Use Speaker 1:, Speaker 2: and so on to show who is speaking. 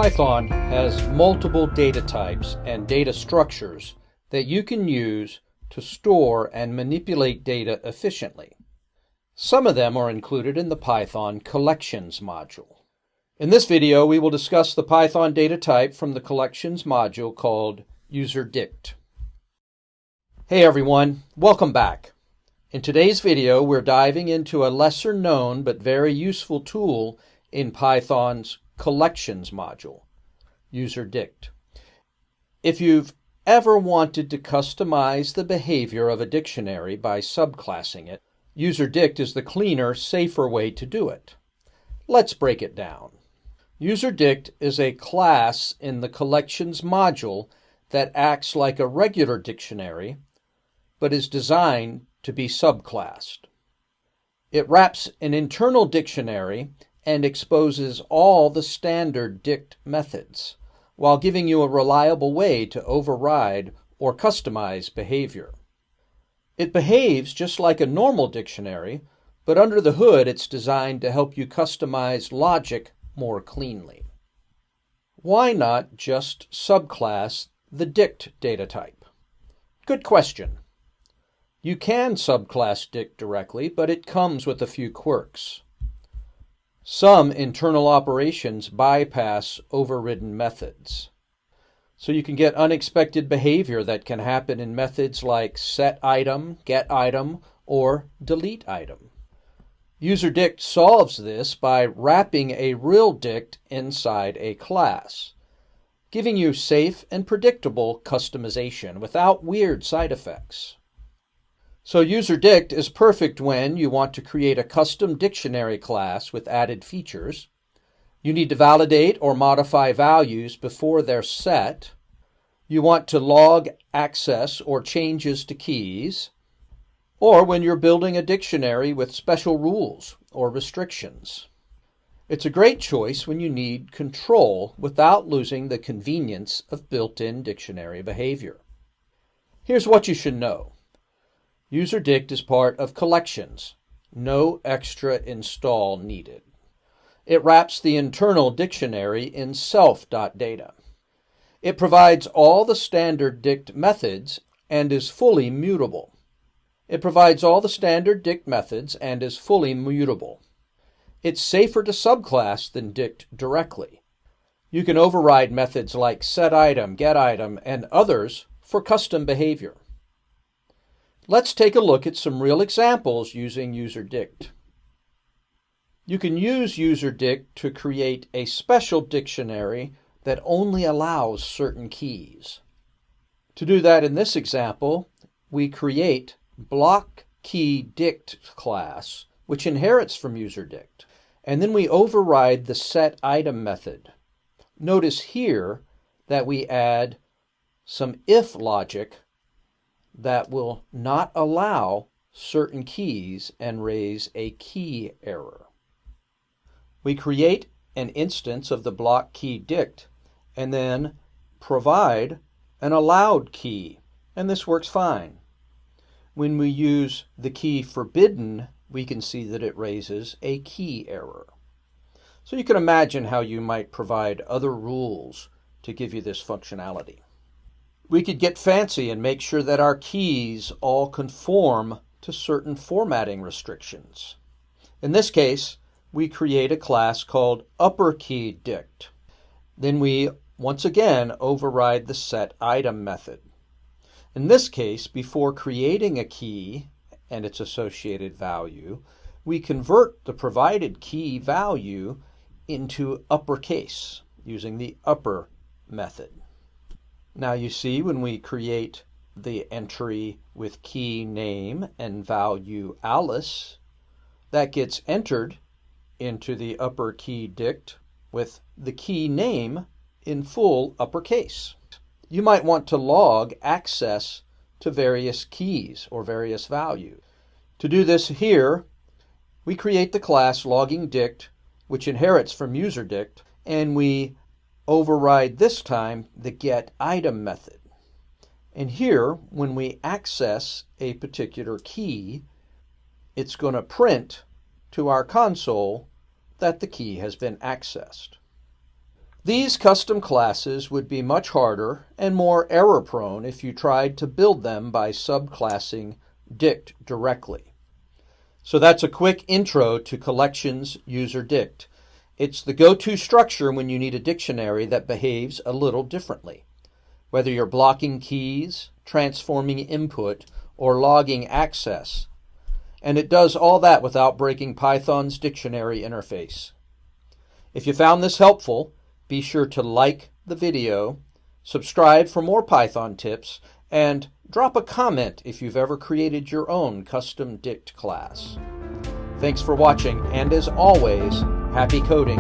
Speaker 1: Python has multiple data types and data structures that you can use to store and manipulate data efficiently. Some of them are included in the Python collections module. In this video, we will discuss the Python data type from the collections module called UserDict. Hey everyone, welcome back. In today's video, we're diving into a lesser known but very useful tool in Python's collections module, UserDict. If you've ever wanted to customize the behavior of a dictionary by subclassing it, UserDict is the cleaner, safer way to do it. Let's break it down. UserDict is a class in the collections module that acts like a regular dictionary, but is designed to be subclassed. It wraps an internal dictionary and exposes all the standard dict methods, while giving you a reliable way to override or customize behavior. It behaves just like a normal dictionary, but under the hood it's designed to help you customize logic more cleanly. Why not just subclass the dict data type? Good question. You can subclass dict directly, but it comes with a few quirks. Some internal operations bypass overridden methods. So you can get unexpected behavior that can happen in methods like setItem, getItem, or deleteItem. UserDict solves this by wrapping a real dict inside a class, giving you safe and predictable customization without weird side effects. So UserDict is perfect when you want to create a custom dictionary class with added features. You need to validate or modify values before they're set. You want to log access or changes to keys. Or when you're building a dictionary with special rules or restrictions. It's a great choice when you need control without losing the convenience of built-in dictionary behavior. Here's what you should know. UserDict is part of collections. No extra install needed. It wraps the internal dictionary in self.data. It provides all the standard dict methods and is fully mutable. It's safer to subclass than dict directly. You can override methods like setItem, getItem, and others for custom behavior. Let's take a look at some real examples using UserDict. You can use UserDict to create a special dictionary that only allows certain keys. To do that in this example, we create blockKeyDict class, which inherits from UserDict, and then we override the setItem method. Notice here that we add some if logic that will not allow certain keys and raise a key error. We create an instance of the blockKeyDict and then provide an allowed key, and this works fine. When we use the key forbidden, we can see that it raises a key error. So you can imagine how you might provide other rules to give you this functionality. We could get fancy and make sure that our keys all conform to certain formatting restrictions. In this case, we create a class called upperKeyDict. Then we once again override the setItem method. In this case, before creating a key and its associated value, we convert the provided key value into uppercase using the upper method. Now you see when we create the entry with key name and value Alice, that gets entered into the upperKeyDict with the key name in full uppercase. You might want to log access to various keys or various values. To do this here, we create the class loggingDict, which inherits from UserDict, and we override this time the getItem method. And here, when we access a particular key, it's going to print to our console that the key has been accessed. These custom classes would be much harder and more error-prone if you tried to build them by subclassing dict directly. So that's a quick intro to collections UserDict. It's the go-to structure when you need a dictionary that behaves a little differently. Whether you're blocking keys, transforming input, or logging access. And it does all that without breaking Python's dictionary interface. If you found this helpful, be sure to like the video, subscribe for more Python tips, and drop a comment if you've ever created your own custom dict class. Thanks for watching, and as always, happy coding!